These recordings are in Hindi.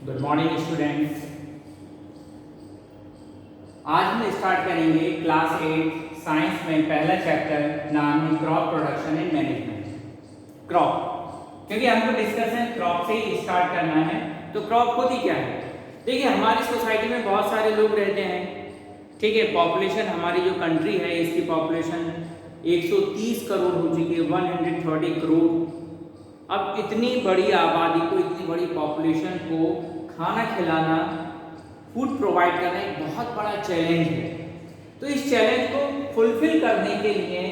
Good morning students. आज हम स्टार्ट करेंगे क्लास 8 साइंस में पहला चैप्टर, नाम है crop production and management. Crop, क्योंकि हमको डिस्कशन क्रॉप से ही स्टार्ट करना है। तो क्रॉप होती क्या है? देखिए, हमारी सोसाइटी में बहुत सारे लोग रहते हैं, ठीक है। पॉपुलेशन, हमारी जो कंट्री है इसकी पॉपुलेशन 130 करोड़ हो चुकी है, 130 करोड़। अब इतनी बड़ी आबादी को, इतनी बड़ी पॉपुलेशन को खाना खिलाना, फूड प्रोवाइड करना एक बहुत बड़ा चैलेंज है। तो इस चैलेंज को फुलफिल करने के लिए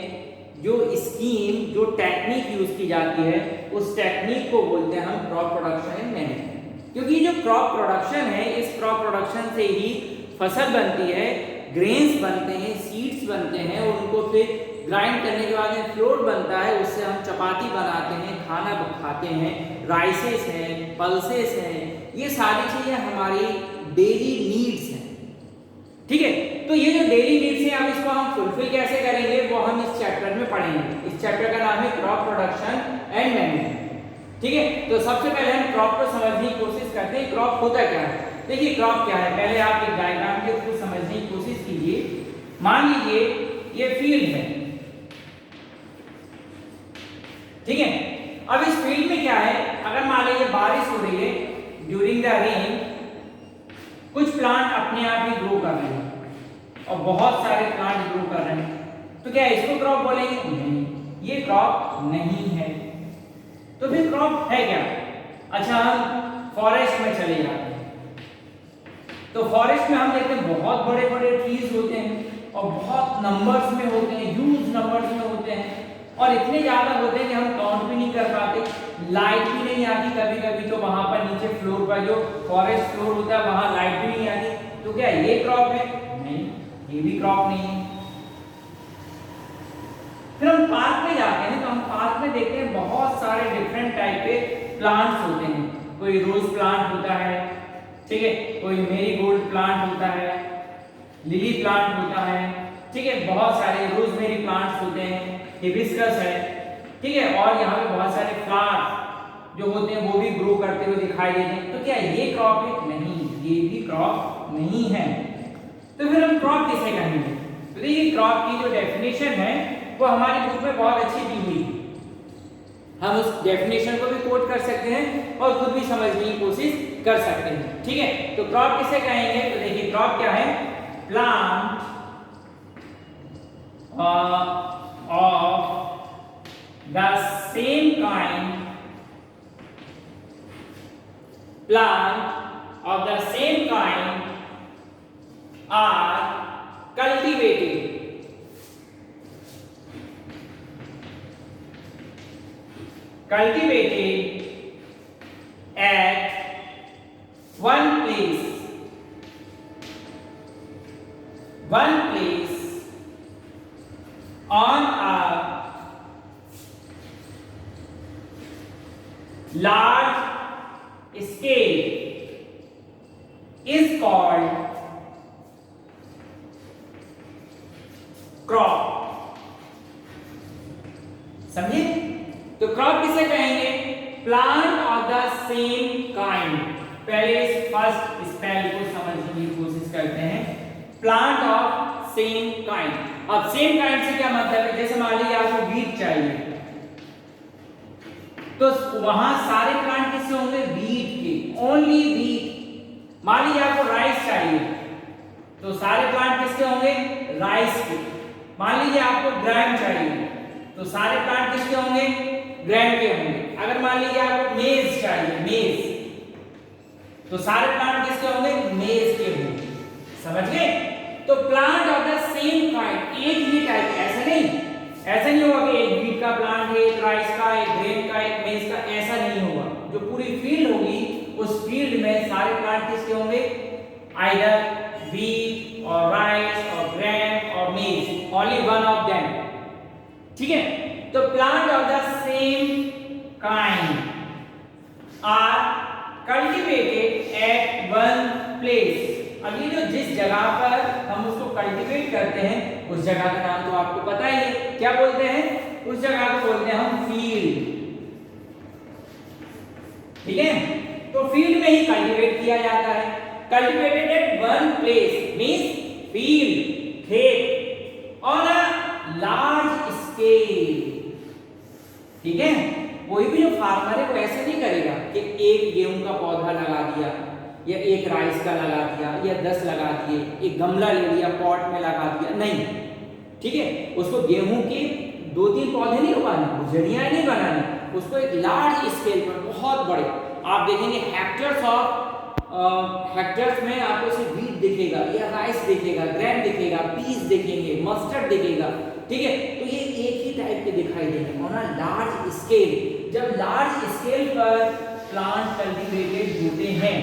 जो स्कीम, जो टेक्निक यूज की जाती है, उस टेक्निक को बोलते हैं हम क्रॉप प्रोडक्शन एंड मैनेजमेंट। क्योंकि जो क्रॉप प्रोडक्शन है, इस क्रॉप प्रोडक्शन से ही फसल बनती है, ग्रेन्स बनते हैं, सीड्स बनते हैं, उनको फिर ग्राइंड करने के बाद में फ्लोर बनता है, उससे हम चपाती बनाते हैं, खाना खाते हैं, राइसेस हैं, पल्सेस हैं, ये सारी चीजें हमारी डेली नीड्स हैं, ठीक है। तो ये जो डेली नीड्स हैं, अब इसको हम फुलफिल कैसे करेंगे वो हम इस चैप्टर में पढ़ेंगे। इस चैप्टर का नाम है क्रॉप प्रोडक्शन एंड मैनेजमेंट, ठीक है। तो सबसे पहले हम क्रॉप को समझने की कोशिश करते हैं। क्रॉप होता क्या है? देखिए, क्रॉप क्या है, पहले आप एक डायग्राम के थ्रू समझने की कोशिश कीजिए। मान लीजिए ये फील्ड है, ठीक है। अब इस फील्ड में क्या है, अगर मान लीजिए बारिश हो रही है, ड्यूरिंग द रेन कुछ प्लांट अपने आप ही ग्रो कर रहे हैं और बहुत सारे प्लांट ग्रो कर रहे हैं, तो क्या इसको क्रॉप बोलेंगे? नहीं, ये क्रॉप नहीं है। तो फिर क्रॉप है क्या? अच्छा, हम फॉरेस्ट में चले जाते हैं, तो फॉरेस्ट में हम देखते हैं बहुत बड़े बड़े ट्रीज होते हैं और बहुत नंबर्स में होते हैं, ह्यूज नंबर्स में होते हैं, और इतने ज्यादा होते हैं कि हम काउंट भी नहीं कर पाते। लाइट भी नहीं आती कभी कभी, तो वहां पर नीचे फ्लोर पर जो फॉरेस्ट फ्लोर होता है वहां लाइट भी नहीं आती। तो क्या ये क्रॉप है? नहीं, ये भी क्रॉप नहीं है। फिर हम पार्क में जाते हैं, तो हम पार्क में देखते हैं बहुत सारे डिफरेंट टाइप के प्लांट्स होते हैं। कोई रोज प्लांट होता है, ठीक है, कोई मेरीगोल्ड प्लांट होता है, लिली प्लांट होता है, ठीक है, बहुत सारे रोजमेरी प्लांट्स होते हैं, हिबिस्कस है, ठीक है, और यहाँ पे बहुत सारे फ्लावर्स जो होते हैं वो भी ग्रो करते हुए दिखाई देते हैं। तो क्या ये क्रॉप है? नहीं, ये भी क्रॉप नहीं है। तो फिर हम क्रॉप किसे कहेंगे? तो देखिए, क्रॉप की जो डेफिनेशन है वो हमारी बुक में बहुत अच्छी दी हुई है, हम उस डेफिनेशन को भी कोट कर सकते हैं और खुद भी समझने की कोशिश कर सकते हैं, ठीक है। तो क्रॉप किसे कहेंगे? तो देखिए, क्रॉप क्या है? Plant of the same kind, plant of the same kind are cultivated at one place on a large scale is called crop। समझे? तो क्रॉप किसे कहेंगे? Plant of the same kind. पहले इस फर्स्ट स्पेल को समझने की कोशिश करते हैं, प्लांट ऑफ सेम काइंड। अब सेम काइंड से क्या मतलब है? जैसे मान लीजिए आपको वीट चाहिए, तो वहां सारे प्लांट किससे होंगे? वीट के, ओनली वीट। मान लीजिए आपको राइस चाहिए, तो सारे प्लांट किसके होंगे? राइस के। मान लीजिए आपको ग्राम चाहिए, तो सारे प्लांट किसके होंगे? ग्राम के होंगे। अगर मान लीजिए आपको मेज चाहिए, मेज, तो सारे प्लांट किसके होंगे? मेज के होंगे। समझ गए? तो plant of the same kind, एक ही टाइप, ऐसा नहीं होगा कि एक वीट का प्लांट है, एक राइस का, एक ग्रेन का, एक मेज का, ऐसा नहीं होगा। जो पूरी फील्ड होगी, उस फील्ड में सारे प्लांट किसके होंगे? आइदर वीट और राइस और ग्रेन और maize, only one of them, ठीक है। तो plant of the same kind are cultivated at one place. अब ये जो जिस जगह पर हम उसको कल्टीवेट करते हैं, उस जगह का नाम तो आपको पता ही है, क्या बोलते हैं? उस जगह को बोलते हैं हम फील्ड, ठीक है। तो फील्ड में ही कल्टीवेट किया जाता है। Cultivated at one place means field, खेत, ऑन अ लार्ज स्केल। ठीक है, कोई भी जो फार्मर है वो ऐसे नहीं करेगा कि एक गेहूं का पौधा लगा दिया या एक राइस का लगा दिया या 10 लगा दिए, एक गमला ले लिया पॉट में लगा दिया, नहीं। ठीक है, उसको गेहूं के 2-3 पौधे नहीं उगाने, गुजरियां नहीं बनानी, उसको एक लार्ज स्केल पर, बहुत बड़े, आप देखेंगे हेक्टर्स में आपको सिर्फ वीट दिखेगा या राइस दिखेगा, ग्रेन दिखेगा, पीस दिखेंगे, मस्टर्ड दिखेगा। ठीक है, तो ये एक ही टाइप के दिखाई देंगे और ना लार्ज स्केल। जब लार्ज स्केल पर प्लांट कल्टीवेटेड होते हैं,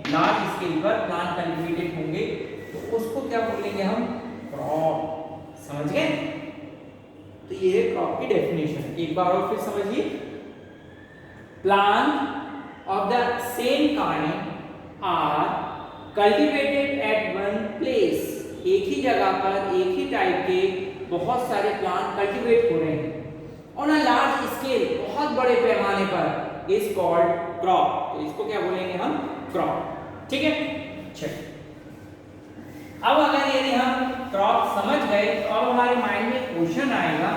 लार्ज स्केल पर प्लांट कल्टीवेटेड होंगे तो उसको क्या बोलेंगे हम? क्रॉप। समझ गए? तो ये है क्रॉप की डेफिनेशन। एक बार और फिर समझिए, plant of the same kind are cultivated at one place. एक ही जगह पर एक ही टाइप के बहुत सारे प्लांट कल्टीवेट हो रहे हैं ऑन अ लार्ज स्केल, बहुत बड़े पैमाने पर, इज कॉल्ड क्रॉप। तो इसको क्या बोलेंगे हम? क्रॉप। ठीक है, चलिए अब अगर यदि हम क्रॉप समझ गए तो अब हमारे माइंड में क्वेश्चन आएगा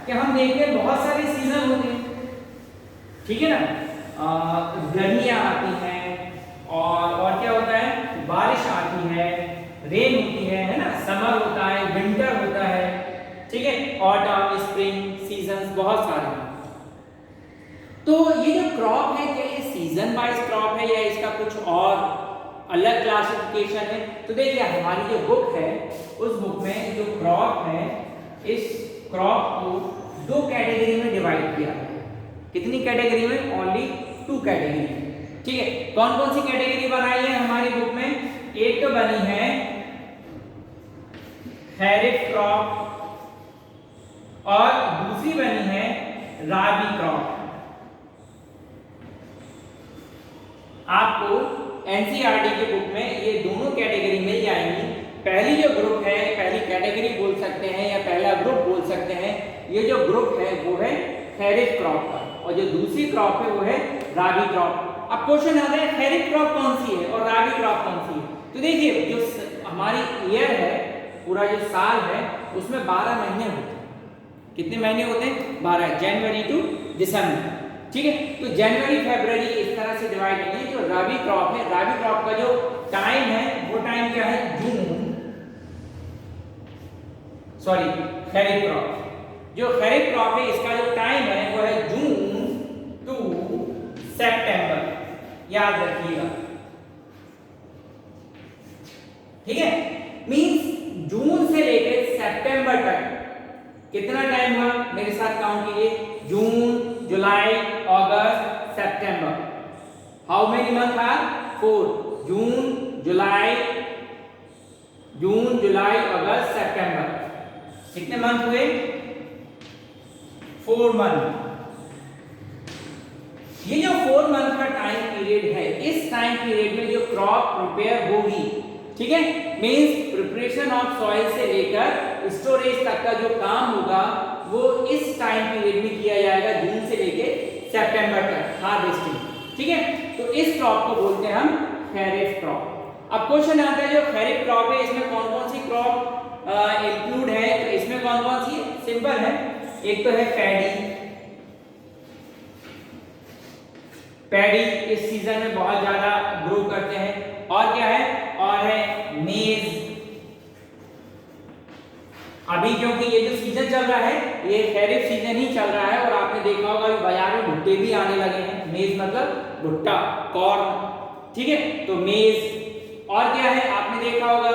कि हम देखते हैं बहुत सारे सीजन होते हैं, ठीक है ना, गर्मियां आती हैं और क्या होता है, बारिश आती है, रेन होती है ना, समर होता है, विंटर होता है, ठीक है, ऑटम, स्प्रिंग, सीजन्स बहुत सारे हैं। तो ये जो क्रॉप है क्या ये सीजन वाइज क्रॉप है या इसका कुछ और अलग क्लासिफिकेशन है? तो देखिए हमारी जो बुक है उस बुक में जो क्रॉप है, इस क्रॉप को 2 कैटेगरी में डिवाइड किया है। कितनी कैटेगरी में? Only 2 category. ठीक है, कौन कौन सी कैटेगरी बनाई है हमारी बुक में? एक तो बनी है खैरिफ क्रॉप और दूसरी बनी है राबी क्रॉप। आपको एनसीईआरटी के बुक में ये दोनों कैटेगरी मिल जाएंगी। पहली जो ग्रुप है, पहली कैटेगरी बोल सकते हैं या पहला ग्रुप बोल सकते हैं, ये जो ग्रुप है वो है खैरिफ क्रॉप का और जो दूसरी क्रॉप है वो है राबी क्रॉप। अब क्वेश्चन आता है खैरिफ क्रॉप कौन सी है और राबी क्रॉप कौन सी है? तो देखिए जो हमारी ईयर है, पूरा जो साल है उसमें 12 महीने होते हैं। कितने महीने होते हैं? 12, जनवरी टू दिसंबर। ठीक है, तो जनवरी फरवरी इस तरह से डिवाइड नहीं है। जो राबी क्रॉप है, राबी क्रॉप का जो टाइम है वो टाइम क्या है? जून, सॉरी खरीफ क्रॉप। जो खरीफ क्रॉप है इसका जो टाइम है वो है जून टू सितंबर, याद रखिएगा। ठीक है, मींस जून से लेकर सितंबर तक कितना टाइम हुआ? मेरे साथ काउंट कीजिए, जून, जुलाई, अगस्त, सितंबर। How many month are? 4। जून, जुलाई, अगस्त, सितंबर। कितने मंथ हुए? 4 मंथ। ये जो 4 मंथ का टाइम पीरियड है, इस टाइम पीरियड में जो क्रॉप प्रिपेयर होगी, ठीक है, मींस प्रिपरेशन ऑफ सॉइल से लेकर स्टोरेज तक का जो काम होगा वो इस टाइम पीरियड में किया जाएगा, जून से लेके सितंबर तक, हार्वेस्टिंग। ठीक है, तो इस क्रॉप को बोलते हैं हम खैरिफ क्रॉप। अब क्वेश्चन आता है जो खैरिफ क्रॉप है इसमें कौन कौन सी क्रॉप इंक्लूड है? तो इसमें कौन कौन सी है? सिंपल है, एक तो है पैडी इस सीजन में बहुत ज्यादा ग्रो करते हैं, और क्या है? और है मेज। अभी क्योंकि ये जो सीजन चल रहा है ये खैरिफ सीजन ही चल रहा है और आपने देखा होगा कि बाजार में भुट्टे भी आने लगे हैं। मेज मतलब भुट्टा, कॉर्न। ठीक है, तो मेज। और क्या है? आपने देखा होगा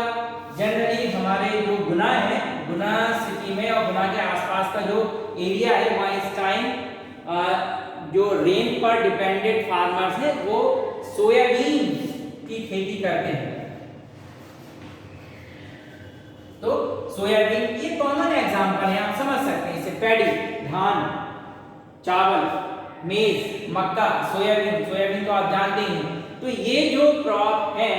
जनरली हमारे जो गुना है, गुना सिटी में और गुना के आसपास का जो एरिया है वहाँ इस टाइम जो रेन पर डिपेंडेंट फार्मर्स हैं वो सोयाबीन की खेती करते हैं। तो सोयाबीन ये कॉमन एग्जांपल है, आप समझ सकते हैं इसे। पैडी धान, चावल, मेज मक्का, सोयाबीन, सोयाबीन तो आप जानते ही हैं। तो ये जो क्रॉप है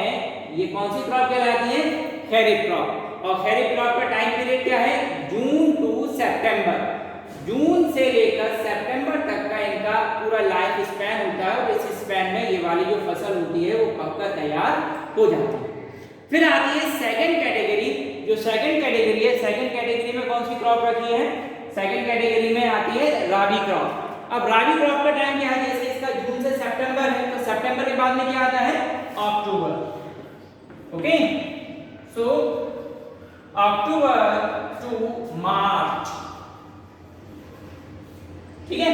ये कौन सी क्रॉप कहलाती है? खैरिफ क्रॉप। और खैरिफ क्रॉप का टाइम पीरियड क्या है? जून टू सितंबर। जून से लेकर सितंबर तक का इनका पूरा लाइफ स्पैन होता है और इस स्पैन में ये वाली जो फसल होती है वो पककर तैयार हो जाती है। फिर आती है सेकंड कैटेगरी। जो सेकंड कैटेगरी है, सेकंड कैटेगरी में कौन सी क्रॉप रखी है? सेकंड कैटेगरी में आती है राबी क्रॉप। अब राबी क्रॉप का टाइम क्या है? जैसे इसका जून से सितंबर है, तो सितंबर के बाद में क्या आता है? अक्टूबर। ओके, सो अक्टूबर टू मार्च, ठीक है।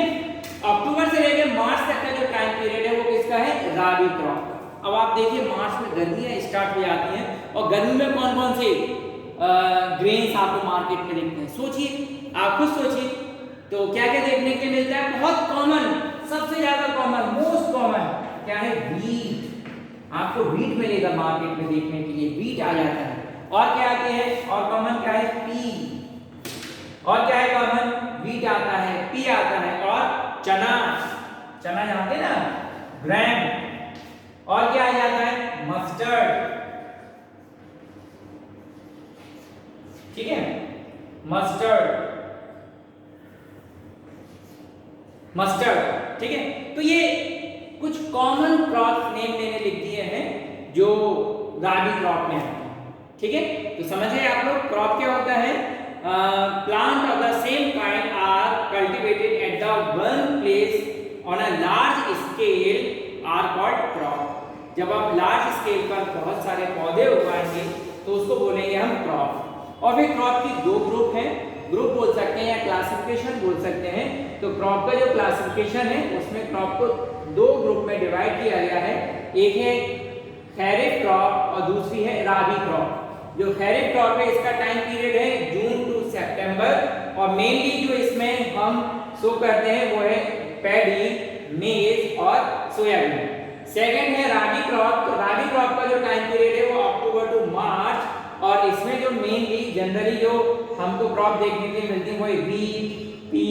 अक्टूबर से लेकर मार्च तक का जो टाइम पीरियड है वो किसका है? राबी क्रॉप। अब आप देखिए मार्च में गर्मियां स्टार्ट हो जाती हैं और गर्मी में कौन कौन से ग्रेन्स आपको मार्केट में दिखते हैं? सोचिए, आप खुद सोचिए, तो क्या क्या देखने के मिलता है? बहुत कॉमन, सबसे ज्यादा कॉमन, मोस्ट कॉमन क्या है? व्हीट। आपको व्हीट मिलेगा मार्केट में देखने के लिए, व्हीट आ जाता है। और क्या आती है? और कॉमन क्या है? पी। और क्या है कॉमन? व्हीट आता है, पी आता है, और चना, चना जानते हैं ना, ग्रैम। और क्या आ जाता है? मस्टर्ड, ठीक है, मस्टर्ड, मस्टर्ड, ठीक है। तो ये कुछ कॉमन क्रॉप नेम मैंने लिख दिए हैं जो राबी क्रॉप में आते हैं, ठीक है। तो समझिए आप लोग, क्रॉप क्या होता है? Plant of the same kind are cultivated at the one place on a large scale are called crop. जब आप लार्ज स्केल पर बहुत सारे पौधे उगाएंगे तो उसको बोलेंगे हम क्रॉप। और फिर क्रॉप की दो ग्रुप हैं, ग्रुप बोल सकते हैं या क्लासिफिकेशन बोल सकते हैं। तो क्रॉप का जो क्लासिफिकेशन है उसमें क्रॉप को दो ग्रुप में डिवाइड किया गया है। एक है खैरिफ क्रॉप और दूसरी है राबी क्रॉप। जो खैरिफ क्रॉप है इसका टाइम पीरियड है जून टू सितंबर, और मेनली जो इसमें हम शो करते हैं वो है पैडी, मेज और सोयाबीन। सेकंड है राबी क्रॉप। तो राबी क्रॉप का जो टाइम पीरियड है वो अक्टूबर टू मार्च, और इसमें जो मेनली जनरली जो हमको क्रॉप देखने के लिए मिलती है वो है व्हीट, पी,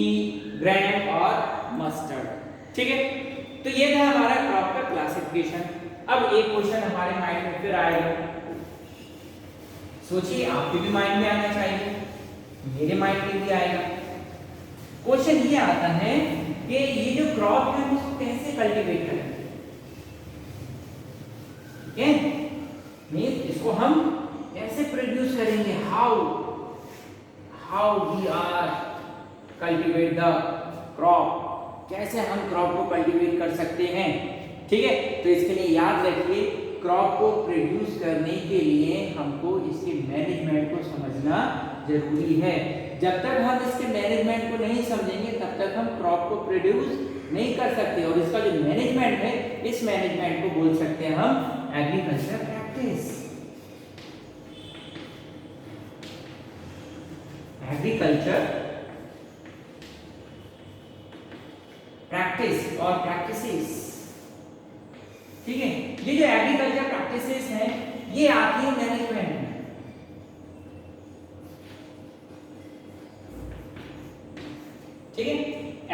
ग्रैम और मस्टर्ड, ठीक है। तो ये था हमारा क्रॉप का क्लासिफिकेशन। अब एक क्वेश्चन हमारे माइंड में फिर आएगा, सोचिए आपके भी माइंड में आना चाहिए, मेरे माइंड में भी आएगा। क्वेश्चन ये आता है कि ये जो क्रॉप है उसको कैसे कल्टीवेट करें, ठीक है, मींस इसको हम कैसे प्रोड्यूस करेंगे, how we are cultivate the crop, कैसे हम क्रॉप को कल्टीवेट कर सकते हैं, ठीक है। तो इसके लिए याद रखिए, क्रॉप को प्रोड्यूस करने के लिए हमको इसके मैनेजमेंट को समझना जरूरी है। जब तक हम इसके मैनेजमेंट को नहीं समझेंगे तब तक हम क्रॉप को प्रोड्यूस नहीं कर सकते। और इसका जो मैनेजमेंट है, इस मैनेजमेंट को बोल सकते हैं हम एग्रीकल्चर प्रैक्टिस। एग्रीकल्चर प्रैक्टिस और प्रैक्टिसेस, ठीक है। ये जो एग्रीकल्चर प्रैक्टिसेस हैं ये आती है मैनेजमेंट में, ठीक है।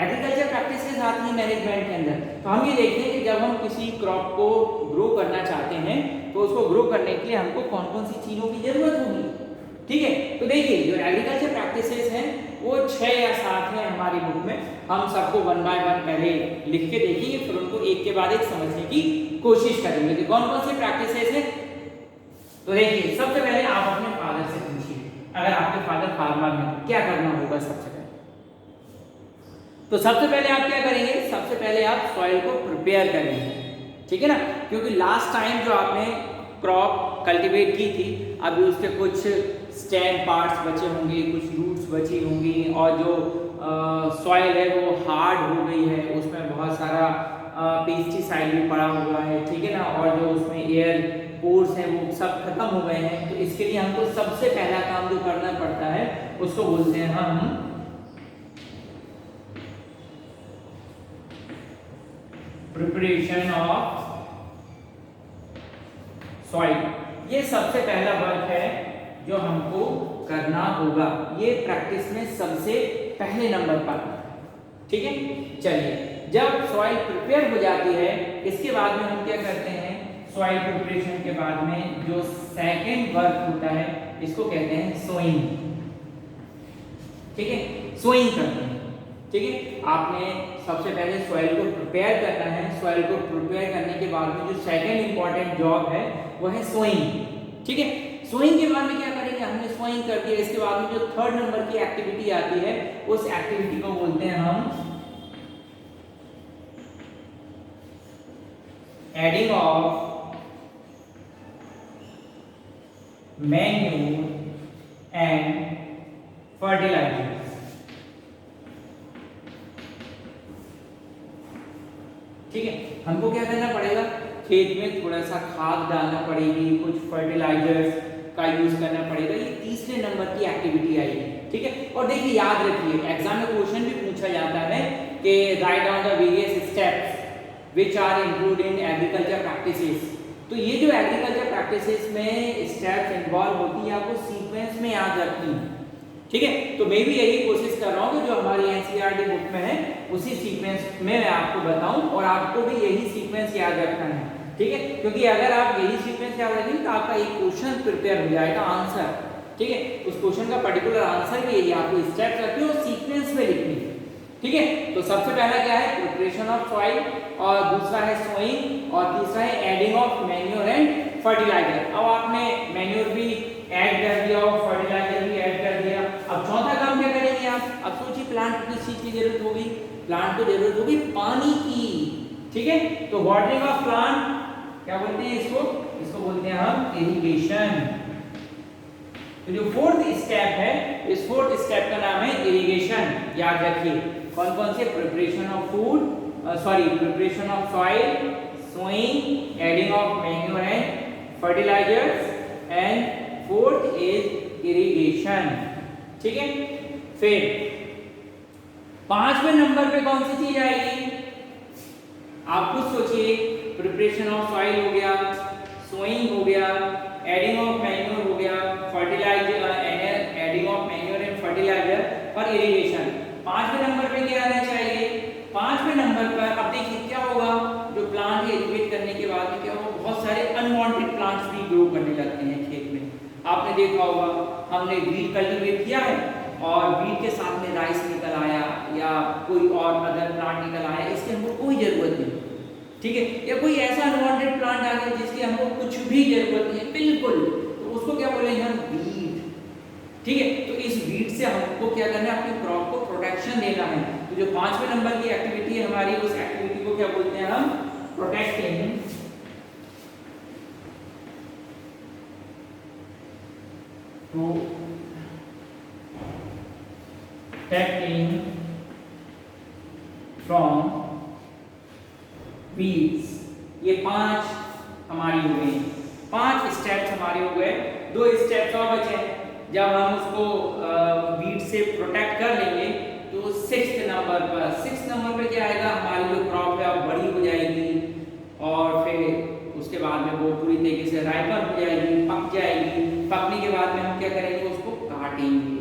एग्रीकल्चर प्रैक्टिसेस आती है मैनेजमेंट के अंदर। तो हम ये देखते हैं कि जब हम किसी क्रॉप को ग्रो करना चाहते हैं तो उसको ग्रो करने के लिए हमको कौन कौन सी चीजों की जरूरत होगी, ठीक है। तो देखिए जो एग्रीकल्चर प्रैक्टिसेस हैं वो 6 या 7 हैं हमारी बुक में। हम सबको 1 बाय 1 पहले लिख के देखेंगे, फिर उनको एक के बाद एक समझने की कोशिश करेंगे कि कौन कौन सी प्रैक्टिसेस हैं। तो देखिए सबसे पहले आप अपने फादर से पूछिए, अगर आपके फादर फार्मर हैं क्या करना होगा सबसे पहले। तो सबसे पहले आप क्या करेंगे, सबसे पहले आप सॉइल को प्रिपेयर करेंगे, ठीक है ना, क्योंकि लास्ट टाइम जो आपने क्रॉप कल्टीवेट की थी अभी उसके कुछ स्टेम पार्ट्स बचे होंगे, कुछ रूट्स बची होंगी, और जो सॉइल है वो हार्ड हो गई है, उसमें बहुत सारा पेस्टिसाइड भी पड़ा हुआ है, ठीक है ना, और जो उसमें एयर पोर्स हैं वो सब खत्म हो गए हैं। तो इसके लिए हमको सबसे पहला काम जो करना पड़ता है उसको बोलते हैं हम प्रिपरेशन ऑफ सॉइल। ये सबसे पहला वर्क है जो हमको करना होगा, ये प्रैक्टिस में सबसे पहले नंबर पर, ठीक है। चलिए जब सॉइल प्रिपेयर हो जाती है इसके बाद में हम क्या करते हैं, सॉइल प्रिपरेशन के बाद में जो सेकंड वर्क होता है इसको कहते हैं सोइंग, ठीक है, सोइंग करते हैं, ठीक है। आपने सबसे पहले सॉइल को प्रिपेयर करना है। सॉइल को प्रिपेयर करने के बाद में जो सेकंड इंपॉर्टेंट जॉब है वो है सोइंग। ठीक है, सोइंग के बाद में क्या करेंगे, हमने सोइंग कर दिया, इसके बाद में जो थर्ड नंबर की एक्टिविटी आती है उस एक्टिविटी को बोलते हैं हम adding of manure and fertilisers. ठीक है, हमको क्या करना पड़ेगा, खेत में थोड़ा सा खाद डालना पड़ेगी, कुछ फर्टिलाइजर्स का यूज करना पड़ेगा। ये तीसरे नंबर की एक्टिविटी आएगी। ठीक है, और देखिए याद रखिए एग्जाम में क्वेश्चन भी पूछा जाता है कि write down the various steps which are included in agriculture practices. तो ये जो एग्रीकल्चर प्रैक्टिसेस में स्टेप्स इन्वॉल्व होती है आपको सीक्वेंस में याद रखनी है। ठीक है, तो मैं भी यही कोशिश कर रहा हूँ कि जो हमारी एनसीईआरटी बुक में है उसी सीक्वेंस में मैं आपको बताऊं और आपको भी यही सीक्वेंस याद रखना है। ठीक है, क्योंकि अगर आप यही सीक्वेंस याद रखेंगे तो आपका एक क्वेश्चन प्रिपेयर हो जाएगा आंसर। ठीक है, उस क्वेश्चन का पर्टिकुलर आंसर भी यही आपको स्टेप्स रखनी और सीक्वेंस में लिखनी है। ठीक है, तो सबसे पहला क्या है, प्रिपरेशन ऑफ सॉइल, और दूसरा है सोइंग, और तीसरा है adding of manure and fertiliser. अब आपने मैन्योर भी ऐड कर दिया और फर्टिलाइजर भी ऐड कर दिया। अब चौथा काम क्या करेंगे आप, अब सोचिए प्लांट को किस चीज की जरूरत होगी, प्लांट को जरूरत होगी पानी की। ठीक है, तो वाटरिंग ऑफ प्लांट क्या बोलते हैं इसको, इसको बोलते हैं हम इरिगेशन। तो जो फोर्थ स्टेप है, इस फोर्थ स्टेप का नाम है इरिगेशन। याद रखिए कौन कौन से, preparation of food, preparation of soil, sowing, adding of manure and fertilisers, and fourth is irrigation. ठीक है, फिर पांचवें नंबर पे कौन सी चीज आएगी, आप खुद सोचिए। प्रिपरेशन ऑफ सॉइल हो गया, सोइंग हो गया, एडिंग ऑफ मैन्योर हो गया, fertiliser, adding of manure and fertiliser और इरिगेशन। पांचवें नंबर पे क्या आना चाहिए, पांचवें नंबर पर अब देखिए क्या होगा, जो प्लांट इरिगेट करने के बाद में क्या होगा, बहुत सारे अनवांटेड प्लांट्स भी ग्रो करने लगते हैं खेत में। आपने देखा होगा, हमने वीट कल्टीवेट किया है और वीट के साथ में राइस निकल आया या कोई और अदर प्लांट निकल आया, इसकी हमको कोई जरूरत नहीं। ठीक है, या कोई ऐसा अनवांटेड प्लांट आ गया जिसकी हमको कुछ भी जरूरत नहीं है बिल्कुल, तो उसको क्या बोलेंगे हम, वीट। ठीक है, तो इस वीट से हमको क्या करना है, अपने क्रॉप को प्रोटेक्शन देना है। तो जो पांचवें नंबर की एक्टिविटी है हमारी, उस एक्टिविटी को क्या बोलते हैं हम, प्रोटेक्टिंग फ्रॉम वीड्स। ये पांच हमारी हो गई, पांच स्टेप्स हमारे हो गए। दो स्टेप्स और बचे हैं, जब हम उसको वीड से प्रोटेक्ट कर लेंगे तो सिक्स्थ नंबर पर क्या आएगा, हमारी जो क्रॉप है अब बड़ी हो जाएगी और फिर उसके बाद में वो पूरी तरीके से राइपर हो जाएगी, पक जाएगी। पकने के बाद में हम क्या करेंगे, उसको काटेंगे,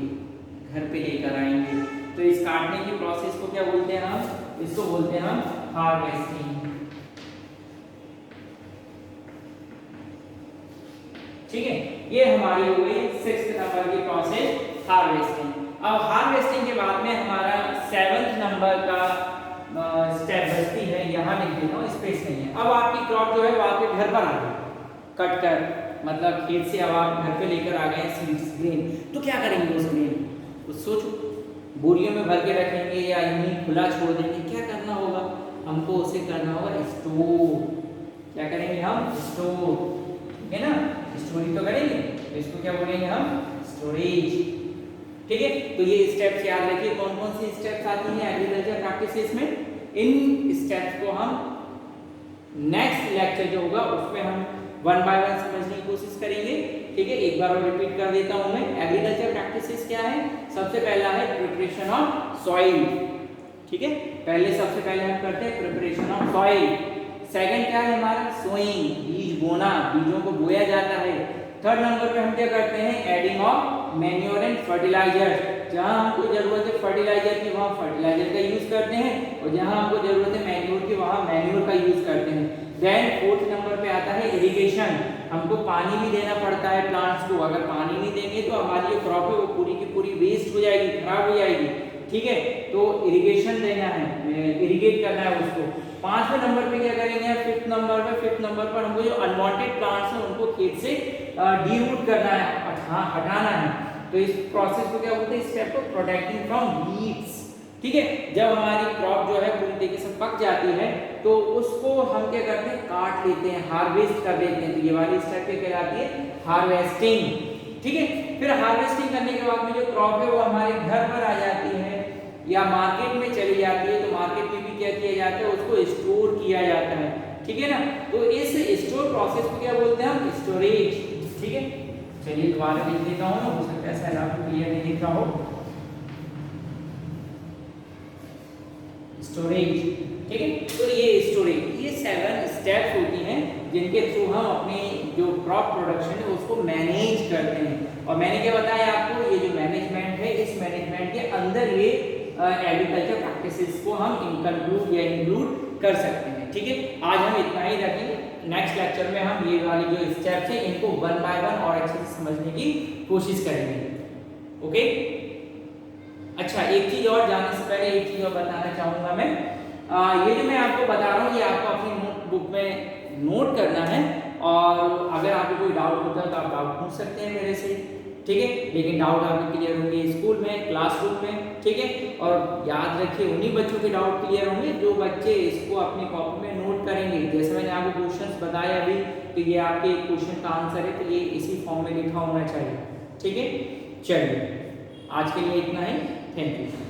घर पे लेकर आएंगे। तो इस काटने की प्रोसेस को क्या बोलते हैं हम, इसको बोलते हैं हम हार्वेस्टिंग। ठीक है, ये हमारी हो गई सिक्स्थ नंबर की प्रोसेस, हार्वेस्टिंग। अब हार्वेस्टिंग के बाद में हमारा सेवंथ नंबर का स्टेप बचती है, यहाँ लिख देता हूँ, स्पेस नहीं है। अब आपकी क्रॉप जो है वो आपके घर पर आ गई, कट कर, मतलब खेत से अब आप घर पे लेकर आ गए सीड्स, ग्रेन। तो क्या करेंगे उस ग्रेन को, सोचो, बोरियों में भर के रखेंगे या यूं खुला छोड़ देंगे, क्या करना होगा, हमको उसे करना होगा स्टोर। क्या करेंगे हम, स्टोर, है ना, स्टोरी तो करेंगे, तो इसको क्या बोलेंगे हम, स्टोरेज। ठीक है, तो ये स्टेप्स याद रखिए, कौन कौन सी स्टेप्स आती हैं एग्रीकल्चर प्रैक्टिसेस में। इन स्टेप्स को हम नेक्स्ट लेक्चर जो होगा उसमें हम वन बाय वन समझने की कोशिश करेंगे। ठीक है, एक बार और रिपीट कर देता हूं मैं, एग्रीकल्चर प्रैक्टिसेस क्या है। सबसे पहला है प्रिपरेशन ऑफ सॉइल। ठीक है, पहले सबसे पहले हम करते हैं प्रिपरेशन ऑफ सॉइल। सेकंड क्या है हमारा, सोइंग, बीज बोना, बीजों को बोया जाता है। थर्ड नंबर पे हम क्या करते हैं, adding of manure and fertiliser. जहां हमको जरूरत है फर्टिलाइजर की वहां फर्टिलाइजर का यूज करते हैं और जहां हमको जरूरत है मैन्योर की वहां मैन्योर का यूज करते हैं। देन फोर्थ नंबर पे आता है इरिगेशन। हमको पानी भी देना पड़ता है प्लांट्स को, अगर पानी नहीं देंगे तो हमारी जो क्रॉप है वो पूरी की पूरी वेस्ट हो जाएगी, खराब हो जाएगी। ठीक है, तो इरिगेशन देना है, इरिगेट करना है उसको। 5वें नंबर पे क्या करेंगे, 5th नंबर पर हमको जो अनवांटेड प्लांट्स हैं उनको खेत से डीरूट करना है, हटाना है। तो इस प्रोसेस को क्या बोलते हैं, स्टेप को प्रोटेक्टिंग फ्रॉम वीड्स। ठीक है, जब हमारी क्रॉप जो है पूरी तरीके से पक जाती है तो उसको हम क्या करते हैं, काट लेते हैं, हार्वेस्ट कर देते हैं। तो ये वाली स्टेप क्या कहलाती है, हार्वेस्टिंग। ठीक है, फिर हार्वेस्टिंग करने के बाद में जो क्रॉप है वो हमारे घर पर आ जाती है या मार्केट में चली जाती है। तो मार्केट में भी क्या किया जाता है, उसको स्टोर किया जाता है। ठीक है ना, तो इस स्टोर प्रोसेस को क्या बोलते हैं हम, स्टोरेज। ठीक है, चलिए दोबारा लिख देता हूँ, हो सकता है शायद आपको क्लियर नहीं दिख रहा हो। स्टोरेज, ठीक है, तो ये स्टोरेज, ये 7 स्टेप्स होती हैं जिनके थ्रू हम अपनी जो क्रॉप प्रोडक्शन है उसको मैनेज करते हैं। और मैंने क्या बताया आपको, ये जो मैनेजमेंट है, इस मैनेजमेंट के अंदर ये एग्रीकल्चर प्रैक्टिसेस को हम इंक्लूड कर सकते हैं। ठीक है, आज हम इतना ही रखेंगे। नेक्स्ट लेक्चर में हम ये वाली जो स्टेप्स हैं इनको 1 बाय 1 और अच्छे से समझने की कोशिश करेंगे। ओके, अच्छा, एक चीज और जानने से पहले एक चीज और बताना चाहूंगा मैं, ये जो मैं आपको बता रहा हूँ ये आपको अपनी नोटबुक में नोट करना है। और अगर आपको कोई डाउट होता है तो आप डाउट पूछ सकते हैं मेरे से। ठीक है, लेकिन डाउट आपके क्लियर होंगे स्कूल में, क्लासरूम में। ठीक है, और याद रखिए उन्हीं बच्चों के डाउट क्लियर होंगे जो बच्चे इसको अपनी कॉपी में नोट करेंगे। जैसे मैंने आपको क्वेश्चंस बताया अभी, तो ये आपके क्वेश्चन का आंसर है, तो ये इसी फॉर्म में लिखा होना चाहिए। ठीक है, चलिए आज के लिए इतना ही। Thank you.